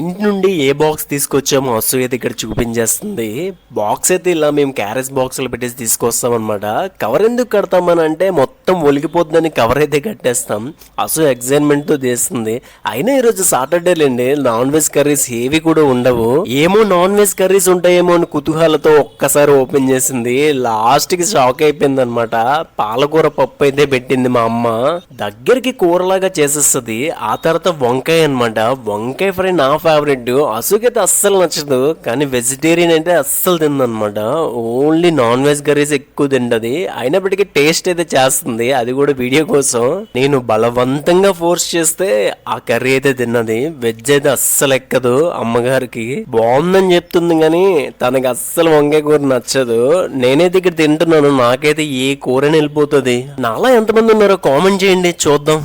ఇంటి నుండి ఏ బాక్స్ తీసుకొచ్చామో అసూ అయితే ఇక్కడ చూపించేస్తుంది. బాక్స్ అయితే ఇలా మేము క్యారేజ్ బాక్స్ లో పెట్టేసి తీసుకొస్తాం అనమాట. కవర్ ఎందుకు కడతామని అంటే మొత్తం ఒలిగిపోతుందని కవర్ అయితే కట్టేస్తాం. అసూ ఎగ్జైట్మెంట్ తో చేస్తుంది. అయినా ఈరోజు సాటర్డే లేండి, నాన్ వెజ్ కర్రీస్ ఏవి కూడా ఉండవు. ఏమో నాన్ వెజ్ కర్రీస్ ఉంటాయేమో అని కుతూహలతో ఒక్కసారి ఓపెన్ చేసింది. లాస్ట్ కి షాక్ అయిపోయింది అనమాట. పాలకూర పప్పు అయితే పెట్టింది మా అమ్మ. దగ్గరికి కూరలాగా చేసేస్తుంది. ఆ తర్వాత వంకాయ అనమాట. వంకాయ ఫ్రై నా ఫేవరెట్. అసుకైతే అస్సలు నచ్చదు, కానీ వెజిటేరియన్ అయితే అస్సలు తిందనమాట. ఓన్లీ నాన్ వెజ్ కర్రీస్ ఎక్కువ తింటది. అయినప్పటికీ టేస్ట్ అయితే చేస్తుంది, అది కూడా వీడియో కోసం. నేను బలవంతంగా ఫోర్స్ చేస్తే ఆ కర్రీ అయితే తిన్నది. వెజ్ అయితే అస్సలు ఎక్కదు. అమ్మగారికి బాగుందని చెప్తుంది, కానీ తనకి అస్సలు వంకాయ కూర నచ్చదు. నేనైతే ఇక్కడ తింటున్నాను, నాకైతే ఏ కూరని వెళ్ళిపోతుంది. నాలా ఎంతమంది ఉన్నారో కామెంట్ చేయండి చూద్దాం.